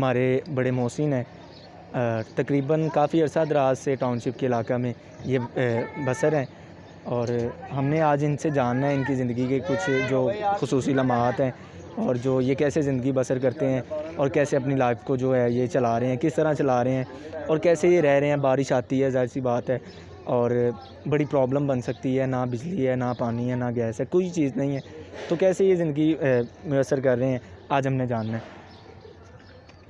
हमारे बड़े मोहसिन हैं, तकरीबन काफ़ी अर्सा दराज से टाउनशिप के इलाका में ये बसर हैं और हमने आज इनसे जानना है इनकी ज़िंदगी के कुछ जो खुसूसी लम्हात हैं और जो ये कैसे ज़िंदगी बसर करते हैं और कैसे अपनी लाइफ को जो है ये चला रहे हैं, किस तरह चला रहे हैं और कैसे ये रह रहे हैं। बारिश आती है, ज़ाहिर सी बात है, और बड़ी प्रॉब्लम बन सकती है, ना बिजली है, ना पानी है, ना गैस है, कोई चीज़ नहीं है, तो कैसे ये ज़िंदगी मुयसर कर रहे हैं, आज हमने जानना है।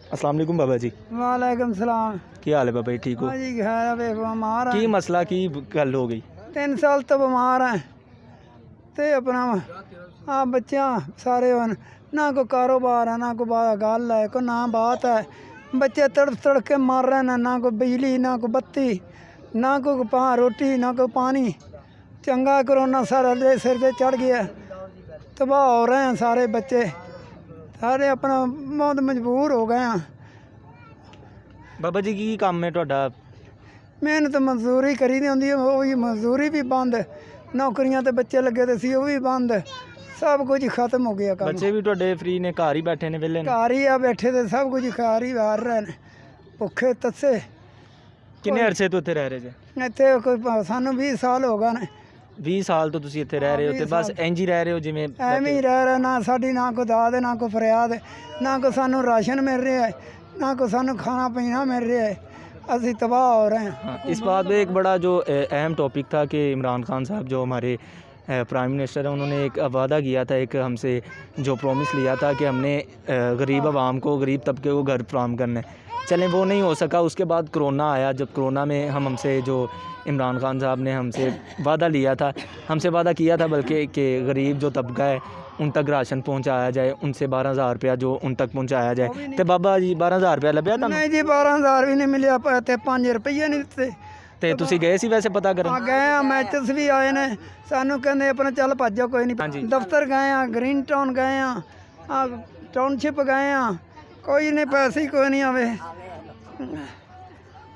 अस्सलाम वालेकुम बाबा जी। वालेकुम सलाम। क्या हाल है बाबा जी, ठीक हो? जी खैर है, बीमार की है, मसला की गल हो गई? 3 साल तो बीमार है ते अपना बच्चियां सारे ना कोई कारोबार है, ना कोई गल है, कोई ना बात है। बच्चे तड़प तड़प के मर रहे हैं, ना कोई बिजली, ना कोई बत्ती, ना कोई रोटी, ना कोई पानी। चंगा कोरोना सारा दे सिर से चढ़ गया, तबाह हो रहे हैं सारे बच्चे, सारे अपना बहुत मजबूर हो गए हैं। बाबा जी की काम है तुहाडा? मिहनत मजदूरी करी दी होंदी है, वो भी मजदूरी भी बंद, नौकरियां ते बच्चे लगे ते सी वो भी बंद, सब कुछ खत्म हो गया काम। बच्चे भी तुहाडे फ्री ने, घर ही बैठे ने, वेले ने? घर ही आ बैठे ते सब कुछ घर ही बाहर रहे ने, भुखे तस्से। किन्ने अरसे तो इत्थे रह रहे जे? इत्थे कोई सानू 20 साल हो गए ने। 20 साल तो तुसी इत्थे रह रहे हो ते बस इंज ही रह रहे हो जिवें एवें ही रह रहे, ना साडी ना कोई दाद है, ना कोई फरियाद है, ना कोई सानू राशन मिल रहा है, ना कोई सानू खाना पीना मिल रहा है, असी तबाह हो रहे हैं। हाँ, इस बात पे एक बड़ा जो अहम टॉपिक था कि इमरान खान साहब जो हमारे प्राइम मिनिस्टर हैं, उन्होंने एक वादा किया था, एक हमसे जो प्रॉमिस लिया था कि हमने गरीब आवाम को, गरीब तबके को घर फराहम करना है। चलें वो नहीं हो सका, उसके बाद कोरोना आया। जब कोरोना में हमसे जो इमरान खान साहब ने हमसे वादा लिया था, हमसे वादा किया था बल्कि कि गरीब जो तबका है उन तक राशन पहुंचाया जाए, उनसे 12,000 रुपया जो उन तक पहुंचाया जाए। तो बाबा जी 12,000 रुपया लभ्या था? नहीं जी, 12,000 भी नहीं मिलिया, ते 5 रुपये नहीं दिते। ਤੇ ਤੁਸੀਂ ਗਏ ਸੀ ਵੈਸੇ ਪਤਾ ਕਰਨ? गए हैं, मैचेस भी आए ने, सानू कहते अपना चल भज जाओ, कोई नहीं। दफ्तर गए हैं, ग्रीन टाउन गए हैं, टाउनशिप गए हैं, कोई नहीं, पैसे ही कोई नहीं आवे।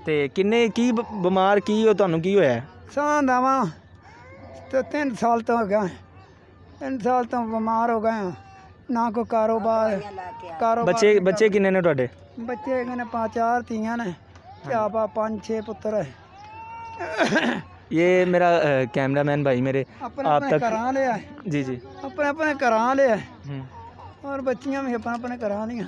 ਤੇ ਕਿੰਨੇ ਕੀ ਬਿਮਾਰ ਕੀ ਹੋ, ਤੁਹਾਨੂੰ ਕੀ ਹੋਇਆ? ਸਾਹ ਦਵਾ ਤੇ 3 साल तो हो गए, 3 साल तो बीमार हो गए हैं, ना कोई कारोबार। ਬੱਚੇ ਕਿੰਨੇ ਨੇ ਤੁਹਾਡੇ? बच्चे ने 5-4 ਧੀਆਂ ने, क्या 5-6 पुत्र है। ये मेरा कैमरामैन भाई मेरे अपने आप अपने तक घरां लिया, जी जी, अपने अपने घरां लिया, और बच्चियां भी अपने अपने घरां लिया।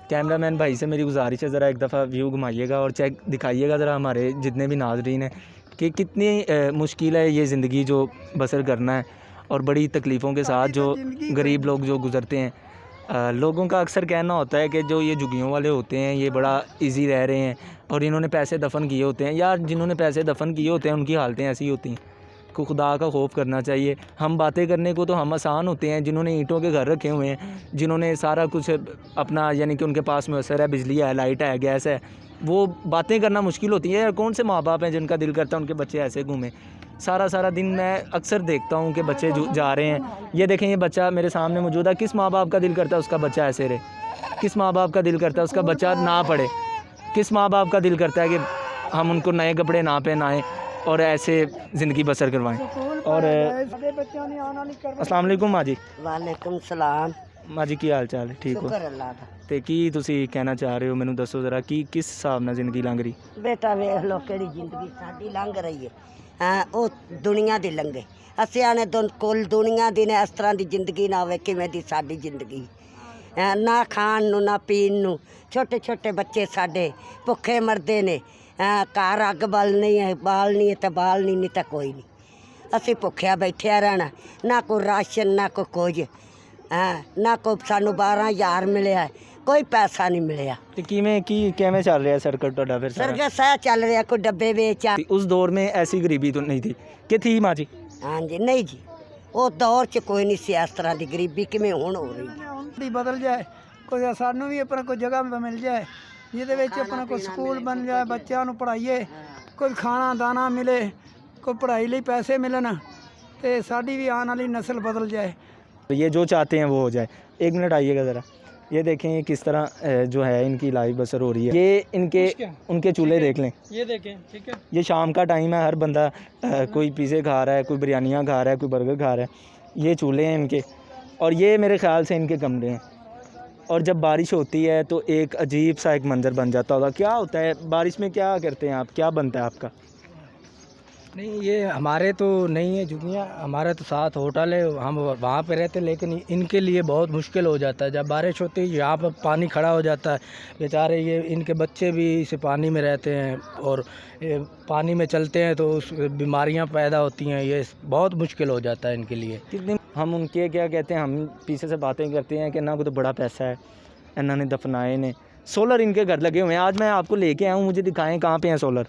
कैमरामैन भाई से मेरी गुजारिश है, ज़रा एक दफ़ा व्यू घुमाइएगा और चेक दिखाइएगा ज़रा हमारे जितने भी नाजरीन हैं कि कितनी मुश्किल है ये ज़िंदगी जो बसर करना है और बड़ी तकलीफ़ों के साथ जो गरीब लोग जो गुज़रते हैं। लोगों का अक्सर कहना होता है कि जो ये झुग्गियों वाले होते हैं ये बड़ा इजी रह रहे हैं और इन्होंने पैसे दफन किए होते हैं। यार जिन्होंने पैसे दफन किए होते हैं उनकी हालतें ऐसी होती हैं, को खुदा का खौफ करना चाहिए। हम बातें करने को तो हम आसान होते हैं, जिन्होंने ईंटों के घर रखे हुए हैं, जिन्होंने सारा कुछ अपना यानी कि उनके पास मुयसर है, बिजली है, लाइट है, गैस है, वो बातें करना मुश्किल होती है। यार कौन से माँ बाप हैं जिनका दिल करता है उनके बच्चे ऐसे घूमें? सारा दिन मैं अक्सर देखता हूँ कि बच्चे जा रहे हैं। ये देखें, ये बच्चा मेरे सामने मौजूद है। किस माँ बाप का दिल करता है उसका बच्चा ऐसे रहे? किस माँ बाप का दिल करता है उसका बच्चा ना पढ़े? किस माँ बाप का दिल करता है कि हम उनको नए कपड़े ना पहनाएं और ऐसे ज़िंदगी बसर करवाएं? और अस्सलाम वालेकुम माँ जी। वालेकुम सलाम। माँ जी की हाल चाल? ठीक हो? शुक्र अल्लाह दा। ਤੇ ਕੀ ਤੁਸੀਂ ਕਹਿਣਾ ਚਾਹ ਰਹੇ ਹੋ, ਮੈਨੂੰ ਦੱਸੋ ਜ਼ਰਾ, ਕੀ ਕਿਸ ਹਿਸਾਬ ਨਾਲ ਜ਼ਿੰਦਗੀ ਲੰਘ ਰਹੀ? ਬੇਟਾ ਵੇਖ ਲੋ ਕਿਹੜੀ ਜ਼ਿੰਦਗੀ ਸਾਡੀ ਲੰਘ ਰਹੀ ਹੈ। ਹਾਂ, ਉਹ ਦੁਨੀਆ ਦੀ ਲੰਘੇ, ਅਸੀਂ ਆਣੇ ਕੁੱਲ ਦੁਨੀਆ ਦੀ ਨੇ। ਇਸ ਤਰ੍ਹਾਂ ਦੀ ਜ਼ਿੰਦਗੀ ਨਾ ਹੋਵੇ ਕਿਵੇਂ ਦੀ ਸਾਡੀ ਜ਼ਿੰਦਗੀ, ਨਾ ਖਾਣ ਨੂੰ ਨਾ ਪੀਣ ਨੂੰ। ਛੋਟੇ ਛੋਟੇ ਬੱਚੇ ਸਾਡੇ ਭੁੱਖੇ ਮਰਦੇ ਨੇ, ਘਰ ਅੱਗ ਬਾਲਣੀ ਹੈ, ਬਾਲਣੀ ਹੈ ਤਾਂ ਬਾਲਣੀ, ਨਹੀਂ ਤਾਂ ਕੋਈ ਨਹੀਂ। ਅਸੀਂ ਭੁੱਖਿਆ ਬੈਠਿਆ ਰਹਿਣਾ, ਨਾ ਕੋਈ ਰਾਸ਼ਨ, ਨਾ ਕੋਈ ਕੁਝ, ਨਾ ਕੋਈ ਸਾਨੂੰ 12,000 ਮਿਲਿਆ, ਕੋਈ ਪੈਸਾ ਨਹੀਂ ਮਿਲਿਆ। ਤੇ ਕਿਵੇਂ ਚੱਲ ਰਿਹਾ ਸਰਕਟ ਤੁਹਾਡਾ ਫਿਰ ਸਾਰਾ? ਸਰਕਟ ਸਾਹ ਚੱਲ ਰਿਹਾ, ਕੋਈ ਡੱਬੇ ਵੇਚ। उस दौर में ऐसी गरीबी तो नहीं थी कि थी माँ जी? हाँ जी, नहीं जी, ਉਹ ਦੌਰ 'ਚ ਕੋਈ ਨਹੀਂ ਸੀ ਇਸ ਤਰ੍ਹਾਂ ਦੀ ਗਰੀਬੀ ਕਿਵੇਂ ਹੁਣ ਹੋ ਰਹੀ ਹੈ। ਦੀ ਬਦਲ ਜਾਏ, ਕੋਈ ਸਾਨੂੰ ਵੀ ਆਪਣਾ ਕੋਈ ਜਗ੍ਹਾ ਮਿਲ ਜਾਏ ਜਿਹਦੇ ਵਿੱਚ ਆਪਣਾ ਕੋਈ ਸਕੂਲ ਬਣ ਜਾਏ, ਬੱਚਿਆਂ ਨੂੰ ਪੜ੍ਹਾਈਏ, ਕੋਈ ਖਾਣਾ ਦਾਣਾ ਮਿਲੇ, ਕੋਈ ਪੜ੍ਹਾਈ ਲਈ ਪੈਸੇ ਮਿਲਣ, ਤੇ ਸਾਡੀ ਵੀ ਆਉਣ ਵਾਲੀ ਨਸਲ ਬਦਲ ਜਾਏ। ये जो चाहते हैं वो हो जाए। 1 मिनट आइएगा ज़रा, ये देखें ये किस तरह जो है इनकी लाइफ बसर हो रही है। ये उनके चूल्हे देख लें, ये देखें, ठीक है, ये शाम का टाइम है, हर बंदा कोई पिज़्ज़े खा रहा है, कोई बिरयानियाँ खा रहा है, कोई बर्गर खा रहा है। ये चूल्हे हैं इनके, और ये मेरे ख़्याल से इनके कमरे हैं। और जब बारिश होती है तो एक अजीब सा एक मंज़र बन जाता होगा। क्या होता है बारिश में, क्या करते हैं आप, क्या बनता है आपका? नहीं, ये हमारे तो नहीं है झुग्गियाँ, हमारे तो साथ होटल है, हम वहाँ पे रहते, लेकिन इनके लिए बहुत मुश्किल हो जाता है। जब बारिश होती है यहाँ पर पानी खड़ा हो जाता है, बेचारे ये इनके बच्चे भी इस पानी में रहते हैं और ये पानी में चलते हैं तो उस बीमारियाँ पैदा होती हैं, ये बहुत मुश्किल हो जाता है इनके लिए। कितने हम उनके क्या कहते हैं, हम पीछे से बातें करते हैं कि ना को तो बड़ा पैसा है, इन्होंने दफनाए ने, सोलर इनके घर लगे हुए हैं। आज मैं आपको लेके आया हूँ, मुझे दिखाएं कहाँ पे हैं सोलर,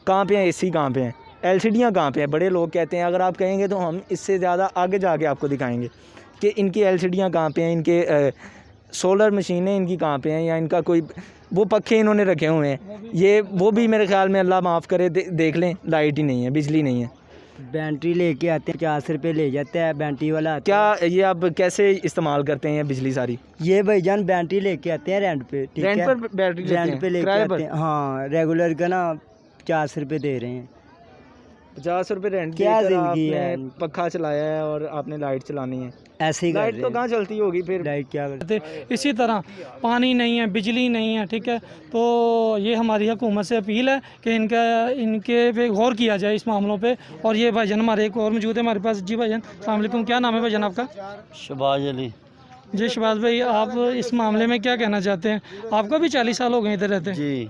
कहाँ पे हैं एसी, कहाँ पे हैं एलसीडियाँ, कहाँ पे हैं। बड़े लोग कहते हैं, अगर आप कहेंगे तो हम इससे ज़्यादा आगे जाके आपको दिखाएंगे कि इनकी एलसीडियाँ कहाँ पे हैं, इनके सोलर मशीनें इनकी कहाँ पे हैं, या इनका कोई वो पखे इन्होंने रखे हुए हैं, ये वो भी मेरे ख्याल में अल्लाह माफ़ करे देख लें, लाइट ही नहीं है, बिजली नहीं है। बैटरी लेके आते हैं, 50 रुपये ले जाते हैं बैटरी वाला। क्या ये आप कैसे इस्तेमाल करते हैं बिजली सारी? ये भाईजान बैटरी लेके आते हैं रेंट पे, ठीक रेंट है? पर बैटरी लेते रेंट हैं, पे लेके किराए आते पर? हैं, हाँ। रेगुलर का ना 50 रुपये दे रहे हैं। 50 रुपये रेंट क्या देकर जिंदगी आपने है? पखा चलाया है और आपने लाइट चलानी है। ऐसे ही कर लाइट रहे तो हैं। कहाँ चलती होगी फिर? लाइट क्या करते? इसी तरह पानी नहीं है, बिजली नहीं है, ठीक है। तो ये हमारी हुकूमत से अपील है कि इनके पे गौर किया जाए इस मामलों पे। और ये भाईजान हमारे एक और मौजूद है हमारे पास। जी भाईजान अस्सलाम वालेकुम, क्या नाम है भाईजान आपका? शबाज अली। जी शबाज भाई, आप इस मामले में क्या कहना चाहते हैं? आपका भी 40 साल हो गए इधर रहते हैं। जी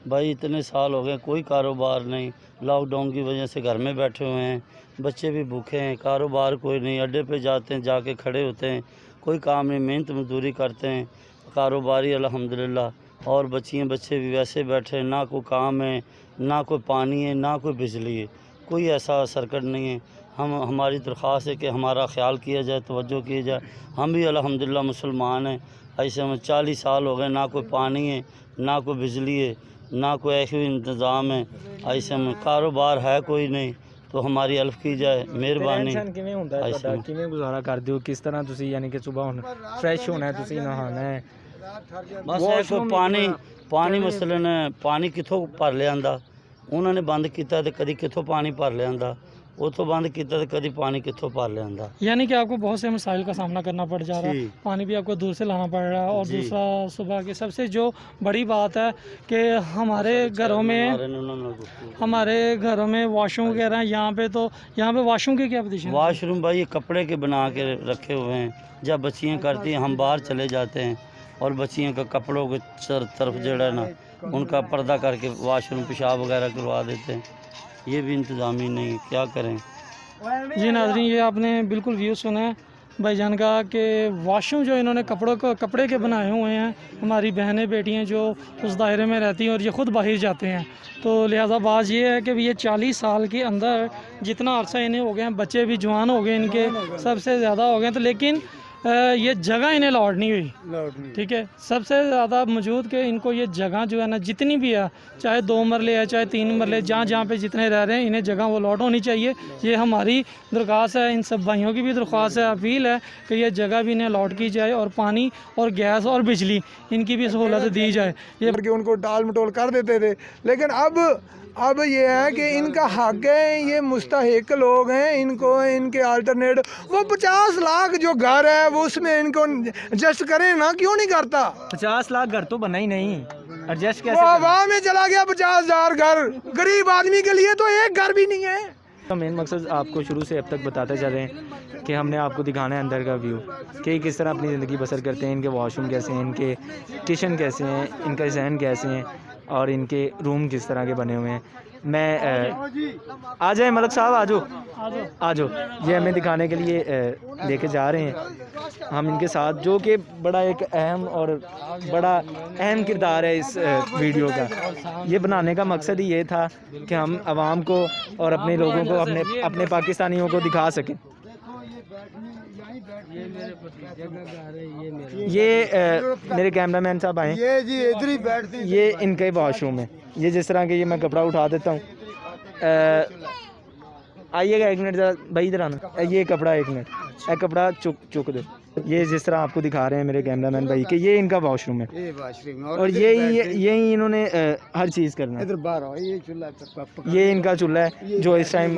भाई, इतने साल हो गए, कोई कारोबार नहीं, लॉकडाउन की वजह से घर में बैठे हुए हैं, बच्चे भी भूखे हैं, कारोबार कोई नहीं, अड्डे पे जाते हैं, जाके खड़े होते हैं, कोई काम नहीं, मेहनत मजदूरी करते हैं, कारोबारी अल्हम्दुलिल्लाह। और बच्चे भी वैसे बैठे हैं, ना कोई काम है, ना कोई पानी है, ना कोई बिजली है, कोई ऐसा सर्कट नहीं है। हमारी दरख्वास्त है कि हमारा ख्याल किया जाए, तवज्जो की जाए। हम भी अल्हम्दुलिल्लाह मुसलमान हैं, ऐसे हमें 40 साल हो गए, ना कोई पानी है, ना कोई बिजली है, ना कोई ऐसे इंतज़ाम है, ऐसे में कारोबार है कोई नहीं, तो हमारी हेल्प की जाए, मेहरबानी। किवें ਹੁੰਦਾ ਹੈ ऐसे ਤੁਹਾਡਾ, में। किवें गुजारा करते हो, किस तरह ਤੁਸੀਂ यानी कि सुबह ਹੁਣ फ्रेश होना है, ਤੁਸੀਂ नहाना है, बस एक पानी मसलन है, पानी कितों भर लिया उन्होंने बंद किया तो कभी कितों पानी भर लिया, उतों बंद किया तो कभी पानी कितों भर लिया। यानी कि आपको बहुत से मसाइल का सामना करना पड़ जा रहा है, जी। पानी भी आपको दूर से लाना पड़ रहा है। और जी। दूसरा सुबह के सबसे जो बड़ी बात है कि हमारे घरों में वॉशरूम वगैरह यहाँ पे वॉशरूम की क्या पोजीशन है? वाशरूम भाई ये कपड़े के बना के रखे हुए हैं, जब बच्चियाँ करती हैं हम बाहर चले जाते हैं और बच्चियों का कपड़ों के तरफ जो है ना उनका पर्दा करके वाशरूम पेशाब वगैरह करवा देते हैं। ये भी इंतज़ामी नहीं है, क्या करें। जी नाज़रीन, ये आपने बिल्कुल व्यू सुना है भाईजान का कि वॉशरूम जो इन्होंने कपड़े के बनाए हुए हैं। हमारी बहनें बेटियां जो उस दायरे में रहती हैं और ये ख़ुद बाहर जाते हैं, तो लिहाजा बात ये है कि ये 40 साल के अंदर जितना अरसा इन्हें हो गए हैं, बच्चे भी जवान हो गए इनके, सबसे ज़्यादा हो गए, तो लेकिन ये जगह इन्हें लौट नहीं हुई, ठीक है। सबसे ज़्यादा मौजूद कि इनको ये जगह जो है ना, जितनी भी है, चाहे 2 मरले है चाहे 3 मरले, जहाँ पे जितने रह रहे हैं, इन्हें जगह वो लौट होनी चाहिए। ये हमारी दरख्वास्त है, इन सब भाइयों की भी दरख्वास्त है, अपील है कि ये जगह भी इन्हें लौट की जाए और पानी और गैस और बिजली इनकी भी सहूलत दी जाए। ये करके उनको टाल मटोल कर देते थे, लेकिन अब ये है कि इनका हक है, ये मुस्तहिक लोग हैं, इनको इनके अल्टरनेट वो 50 लाख जो घर है वो उसमें इनको एडजस्ट करें ना, क्यों नहीं करता? 50 लाख घर तो बना ही नहीं, एडजस्ट वो कैसे करें? हवा में चला गया 50,000 घर, गरीब आदमी के लिए तो एक घर भी नहीं है। तो मेन मकसद आपको शुरू से अब तक बताते चल रहे हैं कि हमने आपको दिखाना है अंदर का व्यू कि किस तरह अपनी ज़िंदगी बसर करते हैं, इनके वॉशरूम कैसे हैं, इनके किचन कैसे हैं, इनका डिज़ाइन कैसे हैं और इनके रूम किस तरह के बने हुए हैं। मैं आ जाए मलक साहब, आ जाओ, ये हमें दिखाने के लिए लेके जा रहे हैं हम इनके साथ, जो कि बड़ा एक बड़ा अहम किरदार है इस वीडियो का। ये बनाने का मकसद ही ये था कि हम आवाम को और अपने लोगों को, अपने पाकिस्तानियों को दिखा सकें। ये मेरे कैमरामैन साहब आए, ये जी इधर ही बैठती, ये इनके वॉशरूम है। ये जिस तरह के, ये मैं कपड़ा उठा देता हूँ, आइएगा एक मिनट ज़रा भाई, इधर आना। ये कपड़ा, एक मिनट, कपड़ा चुक दो। ये जिस तरह आपको दिखा रहे हैं मेरे कैमरामैन भाई कि ये इनका वॉशरूम है, ये वॉशरूम और यही इन्होंने हर चीज़ करना है। इधर बाहर आओ, ये चूल्हा ये इनका चूल्हा है जो इस टाइम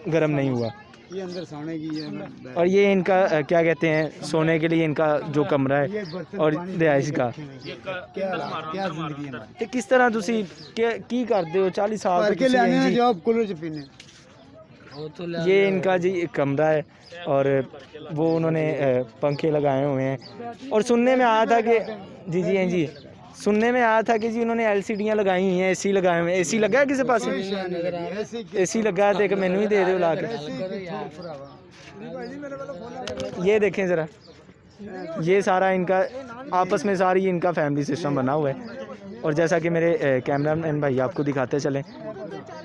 गर्म नहीं हुआ। ये अंदर सोने की है। और ये इनका क्या कहते हैं, सोने के लिए इनका जो कमरा है और रिहाइश का। क्या जिंदगी है ਤੇ ਕਿਸ ਤਰ੍ਹਾਂ ਤੁਸੀਂ ਕੀ ਕਰਦੇ ਹੋ 40 ਸਾਲ भर ਤੋਂ के ਤੁਸੀਂ लाने ਇੰਝ हैं ही- जो आप कूलर च पीने। वो तो ले ये इनका जी एक कमरा है और वो उन्होंने पंखे लगाए हुए हैं। और सुनने में आया था कि जी जी हैं जी, सुनने में आया था कि जी उन्होंने LCDयाँ लगाई हुई हैं, AC लगाए हुए हैं। AC लगा है किसी पास? AC लगा है तो एक मैनू ही दे दो ला के। ये देखें ज़रा, ये सारा इनका आपस में सारी इनका फैमिली सिस्टम बना हुआ है। और जैसा कि मेरे कैमरामैन भाई आपको दिखाते चलें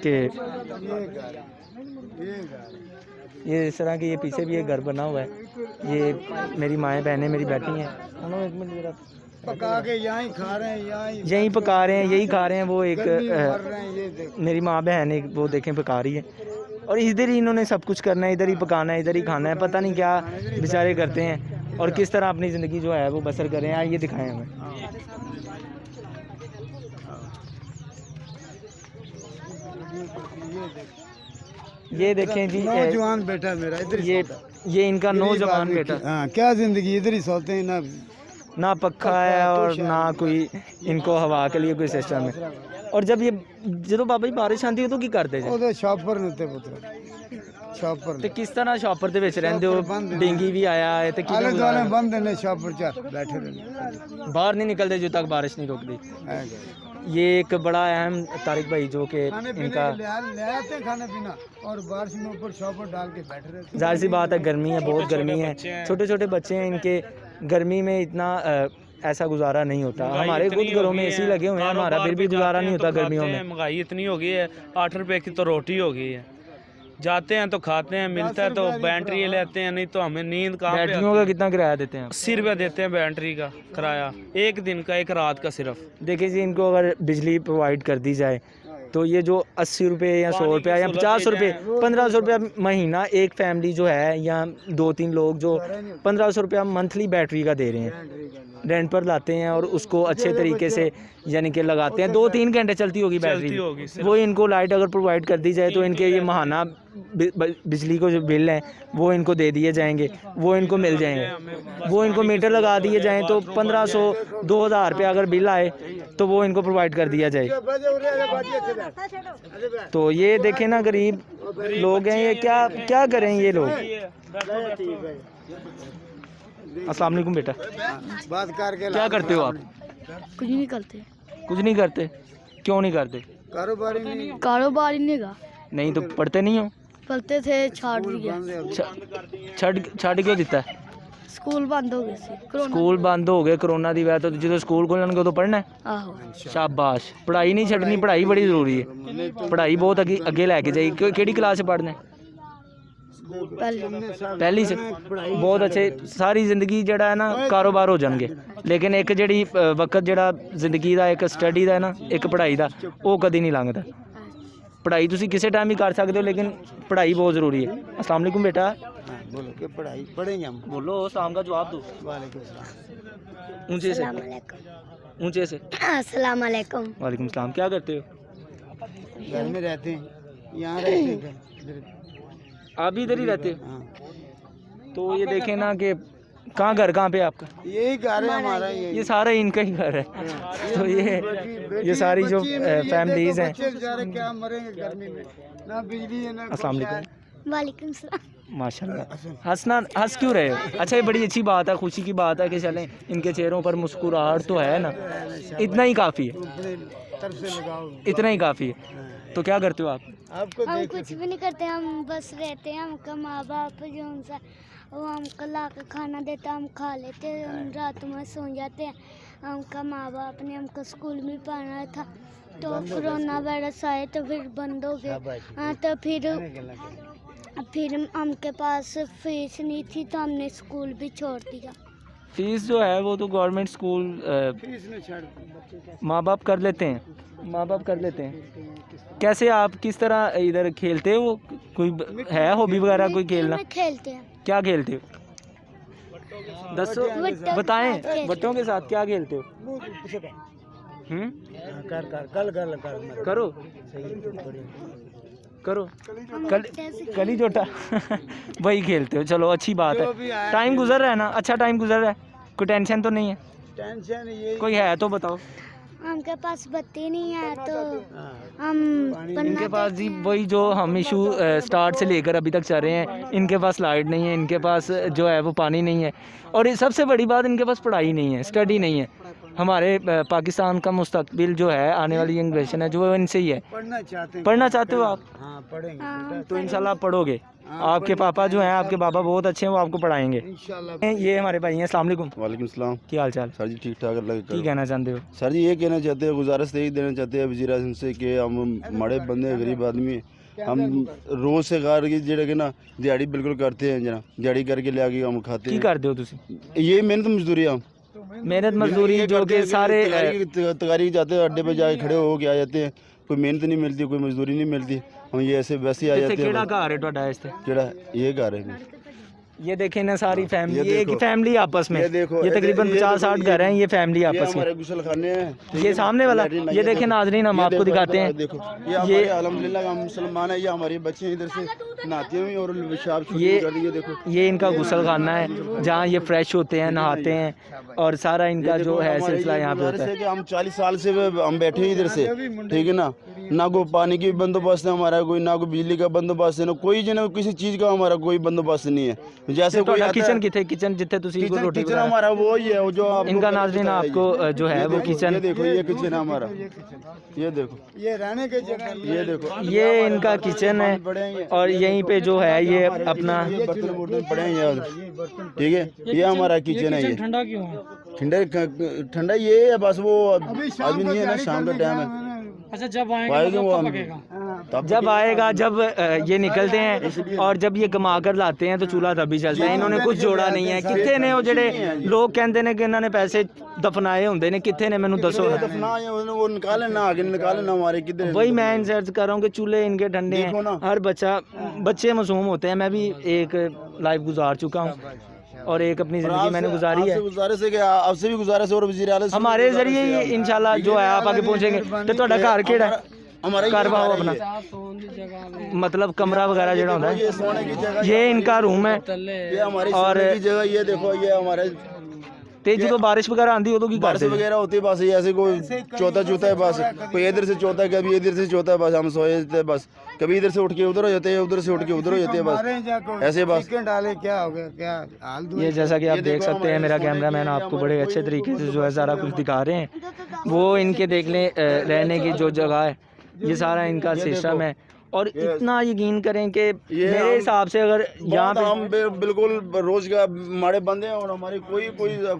कि ये इस तरह के ये पीछे भी एक घर बना हुआ है। ये मेरी माएँ बहनें मेरी बैठी हैं, उन्होंने एक मिनट ज़रा पका के यहाँ ही खा रहे हैं, यहीं पका रहे हैं, यही खा रहे हैं। वो एक मर रहे हैं। ये देखो मेरी माँ बहन एक वो देखें पका रही है और इधर ही इन्होंने सब कुछ करना है, इधर ही पकाना है, इधर ही खाना है। पता नहीं क्या बेचारे करते हैं और किस तरह अपनी ज़िंदगी जो है वो बसर कर रहे हैं। ये दिखाएं हमें। ये देखें जी, नौजवान बेटा मेरा इधर ये इनका नौजवान बेटा, हाँ क्या जिंदगी, इधर ही सोते हैं ना। ना पक्का है और ना कोई इनको हवा के लिए कोई सिस्टम है। और जब ये जो बाबा जी बारिश आती है तो की करते जी? ਉਹਦੇ ਸ਼ਾਪਰ ਨੇ ਉੱਤੇ ਪੁੱਤਰ, ਸ਼ਾਪਰ ਤੇ ਕਿਸ ਤਰ੍ਹਾਂ ਸ਼ਾਪਰ ਦੇ ਵਿੱਚ ਰਹਿੰਦੇ ਹੋ? ਡੇਂਗੀ ਵੀ ਆਇਆ ਹੈ ਤੇ ਆਲੇ ਕਿਵੇਂ ਦੁਆਲੇ ਬੰਦ ਨੇ ਸ਼ਾਪਰ ਚ ਬੈਠੇ ਨੇ। बाहर नहीं निकलते जब तक बारिश नहीं रुकती। ये एक बड़ा अहम तारिक भाई जो कि खाने पीने इनका ले आते हैं खाना पीना और बारिश में ऊपर शॉपर डाल के बैठे रहते हैं। जाहिर सी बात है, गर्मी है, बहुत गर्मी है, छोटे छोटे बच्चे हैं, इनके गर्मी में इतना ऐसा गुजारा नहीं होता। हमारे खुद घरों में AC लगे हुए हैं, हमारा फिर भी गुजारा नहीं होता गर्मियों में। महंगाई इतनी हो गई है, 8 रुपए की तो रोटी हो गई है। जाते हैं तो खाते हैं, मिलता है तो बैटरी लेते हैं, नहीं तो हमें नींद कहाँ पे बैटरियों का कितना किराया देते हैं आप? 80 रुपये देते हैं बैटरी का किराया, एक दिन का, एक रात का सिर्फ। देखिए जी, इनको अगर बिजली प्रोवाइड कर दी जाए तो ये जो 80 रुपये या 100 रुपये या 50 रुपये 1500 रुपया महीना एक फैमिली जो है या 2-3 लोग जो 1500 रुपया मंथली बैटरी का दे रहे हैं, रेंट पर लाते हैं और उसको अच्छे तरीके से यानी कि लगाते हैं। 2-3 घंटे चलती होगी बैटरी, होगी वो इनको लाइट अगर प्रोवाइड कर दी जाए तो इनके ये महाना बिजली को जो बिल हैं वो इनको दे दिए जाएंगे, वो इनको मिल जाएंगे। वो इनको मीटर लगा दिए जाएं तो 1500-2000 रुपये अगर बिल आए तो वो इनको प्रोवाइड कर दिया जाए। तो ये देखें ना, गरीब लोग हैं, ये क्या क्या करें ये लोग। अस्सलाम वालेकुम बेटा, बात करके क्या करते हो आप? कुछ नहीं करते, कुछ नहीं करते? क्यों नहीं करते? कारोबारी नहीं कारोबार ही नहीं का। नहीं तो पढ़ते नहीं हो? पढ़ते थे, छाड़ दिया। ਛੱਡ ਕਿਉਂ ਦਿੱਤਾ? स्कूल बंद हो गए थे, कोरोना। ਸਕੂਲ ਬੰਦ ਹੋ ਗਏ ਕਰੋਨਾ ਦੀ ਵਜ੍ਹਾ ਤੋਂ। ਜਦੋਂ ਸਕੂਲ ਖੁੱਲਣਗੇ ਉਦੋਂ ਪੜ੍ਹਨਾ ਹੈ। आहो, शाबाश, पढ़ाई नहीं छड्डनी, पढ़ाई बड़ी ज़रूरी है। पढ़ाई बहुत अगे लैके जाइए। केड़ी क्लास च पढ़ना है? पहले पहली से बहुत अच्छे। सारी ज़िंदगी जड़ा है ना कारोबार हो जाएंगे, लेकिन एक जड़ी वक्त जड़ा ज़िंदगी का एक स्टडी का है ना, एक पढ़ाई का, वो कभी नहीं लंघदा। पढ़ाई तुसी किसी टाइम भी कर सकते हो, लेकिन पढ़ाई बहुत ज़रूरी है। अस्सलाम वालेकुम बेटा, बोलो कि पढ़ाई पढ़ेंगे हम। बोलो, सलाम का जवाब दो वालेकुम सलाम। ऊंचे से, ऊंचे से। अस्सलाम वालेकुम। वालेकुम सलाम। क्या करते हो? घर में रहते हैं, यहाँ रहते हैं इधर। आप भी इधर ही रहते हो? हाँ। तो ये देखें ना कि कहाँ घर कहाँ पे आपका? यही घर है हमारा, ये सारा इनका ही घर है। तो ये सारी जो फैमिलीज़ हैं। बच्चे बेचारे क्या मरेंगे गर्मी में, ना बिजली है ना अस्सलाम वालेकुम। वालेकुम सलाम। माशाल्लाह। हंसना, हंस क्यों रहे हो? अच्छा, ये बड़ी अच्छी बात है, खुशी की बात है कि चलें इनके चेहरों पर मुस्कुराहट तो है ना, इतना ही काफ़ी है, अपने तरफ से लगाओ। इतना ही काफ़ी है। तो क्या करते हो आप? आपको हम देख कुछ भी नहीं करते, हम बस रहते हैं। हमका माँ बाप जो उनसा वो हमको ला कर खाना देता, हम खा लेते हैं, हम रात में सो जाते हैं। हमका माँ बाप ने हमको स्कूल में पढ़ाना था, तो कोरोना वायरस आए तो फिर बंद हो गए। हाँ, तो फिर हमके पास फीस नहीं थी तो हमने स्कूल भी छोड़ दिया। फीस जो है वो तो गवर्नमेंट स्कूल माँ बाप कर लेते हैं, माँ बाप कर लेते हैं। कैसे आप किस तरह इधर खेलते हो? कोई है हॉबी वगैरह कोई खेलना? में खेलते हैं, क्या खेलते हो? दसो, बट्टों बताएं। के साथ बच्चों के साथ क्या खेलते हो? कर कल करो। करो कली जोटा वही खेलते हो, चलो अच्छी बात है। टाइम गुजर रहा है ना, अच्छा टाइम गुजर रहा है, कोई टेंशन तो नहीं है? टेंशन ये कोई है तो बताओ। हमके पास बत्ती नहीं है तो हम इनके पास जी वही जो हम इशू स्टार्ट से लेकर अभी तक चल रहे हैं, इनके पास लाइट नहीं है, इनके पास जो है वो पानी नहीं है, और ये सबसे बड़ी बात इनके पास पढ़ाई नहीं है, स्टडी नहीं है। हमारे पाकिस्तान का मुस्तकबिल जो है, आने वाली जनरेशन है जो इनसे ही है। पढ़ना चाहते हो आप? हाँ पढ़ेंगे हाँ, तो इंशाल्लाह पढ़ोगे। आपके पापा जो हैं, आपके पापा बहुत अच्छे हैं, वो आपको पढ़ाएंगे इंशाल्लाह। ये हमारे भाई हैं, अस्सलाम वालेकुम। वालेकुम सलाम। क्या हाल चाल? सर जी ठीक ठाक अल्लाह की कहना चाहते हो? सर जी ये कहना चाहते हैं, गुजारिश यही देना चाहते हैं वज़ीर आज़म से कि हम माड़े बंदे गरीब आदमी हैं, हम रोज़ से कार की जेड़ा कि ना दिहाड़ी बिल्कुल करते हैं, जना दिहाड़ी करके ले आके हम खाते की हैं। करते हो तुसी? ये मेहनत मजदूरी हम मेहनत मजदूरी जो कि सारे तगारी जाते हैं, अड्डे पे जाके खड़े हो के आ जाते हैं, कोई मेहनत नहीं मिलती, कोई मजदूरी नहीं मिलती, हम ये ऐसे वैसे ही आ जाते केड़ा हैं। घर है ਤੁਹਾਡਾ ਇਸ ਤੇ? केड़ा ये घर है। ये देखें ना, सारी फैमिली, ये ये एक देखो, फैमिली आपस में, ये देखो, ये तकरीबन ये 50-60 घर हैं, ये फैमिली ये आपस में। हमारे गुसल खाने हैं, ये सामने वाला, ये देखें नाजरीन, हम आपको दिखाते हैं। देखो ये हमारे अल्हम्दुलिल्लाह हम मुसलमान है, ये हमारे बच्चे हैं इधर से नहाते हुए और पेशाब ये कर दिए। देखो ये इनका गुसल खाना है, जहाँ ये फ्रेश होते हैं, नहाते हैं, और सारा इनका जो है सिलसिला यहाँ पे होता है। कि हम 40 साल से हम बैठे हैं इधर से, ठीक है ना, ना कोई पानी की बंदोबस्त है हमारा, कोई ना कोई बिजली का बंदोबस्त है, ना कोई जो किसी चीज़ का हमारा कोई बंदोबस्त नहीं है। जैसे कोई किचन किथे, किचन जिथे तुसी को रोटी किचन बना, हमारा वो ही है, वो जो आप इनका नाज़रीन आपको जो है वो किचन, ये देखो ये किचन है हमारा, ये देखो ये रहने के जगह, ये देखो ये इनका किचन है, और यहीं पे जो है ये अपना बर्तन वर्तन पड़े हैं यार, ठीक है, ये हमारा किचन है। ये ठंडा क्यों है? ठंडा ये है बस, वो अभी नहीं है ना, शाम का टाइम है। अच्छा, जब आएगा पाएंगे तो वो कब हम। पकेगा? जब आएगा, जब ये निकलते हैं और जब ये कमा कर लाते हैं तो चूल्हा तभी चलता है। इन्होंने कुछ जोड़ा नहीं है। कितने ने वो जेडे लोग कहते हैं कि इन्होंने पैसे दफनाए होंगे ने, कितने ने मैनू दसो ना। दफना है, वो निकाले ना, आगे निकाले ना, हमारे कितने। वही मैं इंसर्च कर रहा हूँ कि चूल्हे इनके ठंडे देखो ना। हैं, हर बच्चे मासूम होते हैं। मैं भी एक लाइफ गुजार चुका हूँ और एक अपनी ज़िंदगी मैंने गुजारी है। गुजारिश है कि आपसे भी गुजारिश है और वज़ीर आला से हमारे जरिए ही इंशाल्लाह जो है आप आगे पहुँचेंगे। तो ਤੁਹਾਡਾ घर केड़ा है? हमारा घर पाओ अपना, मतलब कमरा वगैरह जो होता है, ये इनका रूम है। ये हमारी और सोने की जगह, ये देखो ये हमारे ते जो बारिश वगैरह आंदी उदों की बारिश करते? वगैरह होती है बस, ये ऐसे कोई चौथा है बस, कोई इधर से चौथा है, कभी इधर से चौथा है, बस हम सोए थे बस, कभी इधर से उठ के उधर हो जाते हैं, उधर से उठ के उधर हो जाते हैं, बस ऐसे बस। डाले क्या हो गया, क्या हाल ये जैसा कि आप देख सकते हैं, मेरा कैमरामैन आपको बड़े अच्छे तरीके से जो है सारा कुछ दिखा रहे हैं। वो इनके देख लें रहने की जो जगह है, ये सारा इनका सिस्टम है। और इतना यकीन करें कि मेरे हिसाब से अगर यहाँ पे हम बिल्कुल रोज का माड़े बंदे हैं और हमारी कोई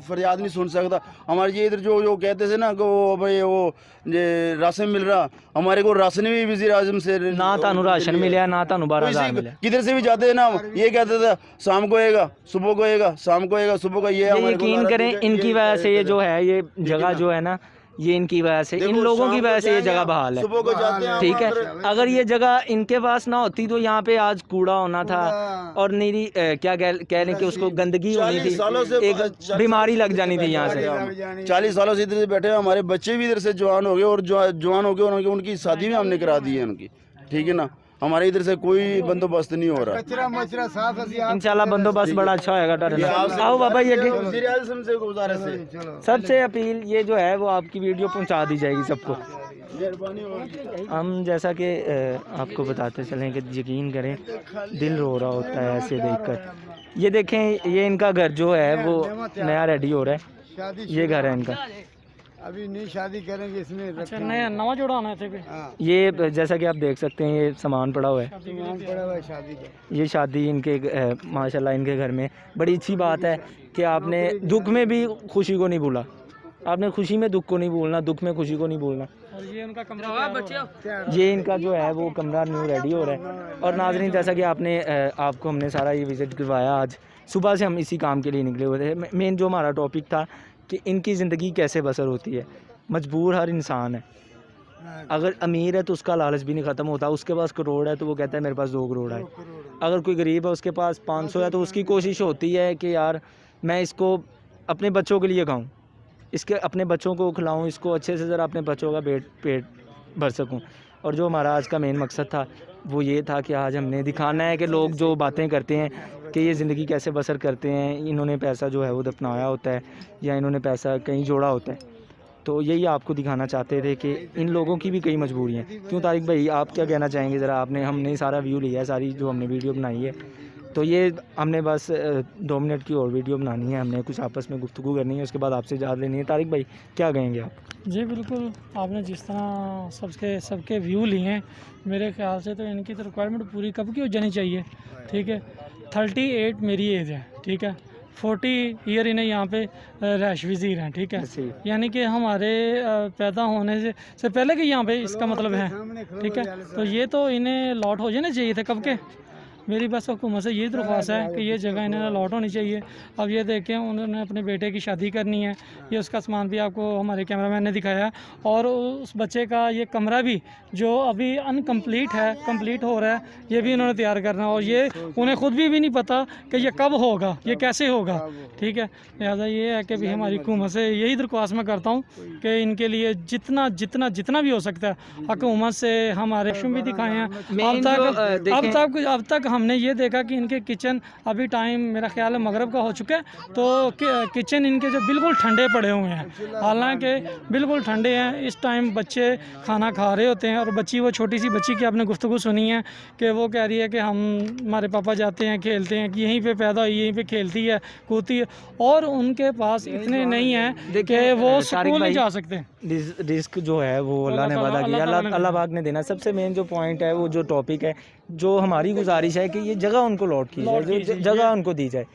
फरियाद नहीं सुन सकता। हमारे ये इधर जो कहते थे ना कि वो भाई वो ये राशन मिल रहा, हमारे को राशन भी वज़ीर आज़म से ना थानू राशन मिले ना थानू 12,000 मिले। किधर से भी जाते हैं ना, ये कहते थे शाम को आएगा, सुबह को आएगा, शाम को आएगा, सुबह का। ये यकीन करें इनकी वजह से ये जो है ये जगह जो है ना, ये इनकी वजह से, इन लोगों की वजह से ये जगह बहाल है। सुबह को जाते हैं, ठीक है, अगर ये जगह इनके पास ना होती तो यहाँ पे आज कूड़ा होना था और नीरी क्या कह लें कि उसको गंदगी होनी थी, एक बीमारी लग जानी थी यहाँ से। 40 सालों से इधर से बैठे हैं, हमारे बच्चे भी इधर से जवान हो गए और जवान हो गए, उनकी शादी भी हमने करा दी है उनकी, ठीक है ना। हमारे इधर से कोई बंदोबस्त नहीं हो रहा। कचरा मचरा साफ इंशाल्लाह बंदोबस्त बड़ा अच्छा होएगा। आओ बाबा ये वज़ीर आज़म से गुजारिश है, सबसे अपील ये जो है वो आपकी वीडियो पहुंचा दी जाएगी सबको। मेहरबानी होगी। हम जैसा कि आपको बताते चलें कि यकीन करें दिल रो रहा होता है ऐसे देखकर। ये देखें, ये इनका घर जो है वो नया रेडी हो रहा है, ये घर है इनका। अभी नई शादी करेंगे इसमें। अच्छा, नया नवा जोड़ा आना थे पे। ये जैसा कि आप देख सकते हैं ये सामान पड़ा हुआ है, सामान पड़ा हुआ है शादी का। ये शादी इनके माशाल्लाह इनके घर में। बड़ी अच्छी बात है कि आपने दुख में भी खुशी को नहीं भूला, आपने खुशी में दुख को नहीं भूलना, दुख में खुशी को नहीं भूलना। और ये उनका कमरा, ये इनका जो है वो कमरा न्यू रेडी हो रहा है। और नाज़रीन जैसा कि आपको हमने सारा ये विज़िट करवाया, आज सुबह से हम इसी काम के लिए निकले हुए थे। मेन जो हमारा टॉपिक था कि इनकी ज़िंदगी कैसे बसर होती है। मजबूर हर इंसान है, अगर अमीर है तो उसका लालच भी नहीं ख़त्म होता, उसके पास करोड़ है तो वो कहता है मेरे पास 2 करोड़ है। अगर कोई गरीब है उसके पास 500 है तो उसकी कोशिश होती है कि यार मैं इसको अपने बच्चों के लिए खाऊं, इसके अपने बच्चों को खिलाऊं, इसको अच्छे से ज़रा अपने बच्चों का पेट भर सकूं। और जो हमारा आज का मेन मकसद था वो ये था कि आज हमने दिखाना है कि लोग जो बातें करते हैं कि ये ज़िंदगी कैसे बसर करते हैं, इन्होंने पैसा जो है वो दफनाया होता है या इन्होंने पैसा कहीं जोड़ा होता है, तो यही आपको दिखाना चाहते थे कि इन लोगों की भी कई मजबूरियाँ हैं। क्यों तारिक भाई, आप क्या कहना चाहेंगे? ज़रा आपने हमने सारा व्यू लिया है, सारी जो हमने वीडियो बनाई है, तो ये हमने बस 2 मिनट की और वीडियो बनानी है, हमने कुछ आपस में गुफ्तगू करनी है, उसके बाद आपसे इजाज़त लेनी है। तारिक भाई क्या कहेंगे आप? जी बिल्कुल, आपने जिस तरह सबके व्यू लिए हैं, मेरे ख्याल से तो इनकी तो रिक्वायरमेंट पूरी कब की हो जानी चाहिए। ठीक है, 38 मेरी एज है, ठीक है, 40 ईयर इन्हें यहाँ पे रैश वज़ीर हैं, ठीक है, यानी कि हमारे पैदा होने से पहले के यहाँ पे इसका मतलब है, ठीक है। तो ये तो इन्हें लॉट हो जाने चाहिए थे कब के। मेरी बस हुकूमत से यही दरख्वास्त है कि ये जगह इन्हें अलॉट होनी चाहिए। अब ये देखें, उन्होंने अपने बेटे की शादी करनी है, ये उसका सामान भी आपको हमारे कैमरामैन ने दिखाया है, और उस बच्चे का ये कमरा भी जो अभी अनकम्प्लीट है, कंप्लीट हो रहा है, ये भी इन्होंने तैयार करना, और ये उन्हें ख़ुद भी नहीं पता कि ये कब होगा, ये कैसे होगा, ठीक है। लिहाजा ये है कि भी हमारी हुकूमत से यही दरख्वास्त मैं करता हूँ कि इनके लिए जितना जितना जितना भी हो सकता है हुकूमत से हमारे भी दिखाए हैं। अब तक हमने ये देखा कि इनके किचन, अभी टाइम मेरा ख्याल है मगरिब का हो चुका है, तो किचन इनके जो बिल्कुल ठंडे पड़े हुए हैं, हालांकि बिल्कुल ठंडे हैं। इस टाइम बच्चे खाना खा रहे होते हैं, और बच्ची, वो छोटी सी बच्ची की आपने गुफ्तगू सुनी है कि वो कह रही है कि हमारे पापा जाते हैं खेलते हैं, कि यहीं पे पैदा हुई, यहीं पे खेलती है, कूदती है, और उनके पास इतने नहीं है कि वो स्कूल नहीं जा सकते। रिस्क जो है वो अल्लाह ने वादा किया, अल्लाह पाक ने देना। सबसे मेन जो पॉइंट है, वो जो टॉपिक है, जो हमारी गुजारिश है कि ये जगह उनको लौट की जाए, जो जगह उनको दी जाए।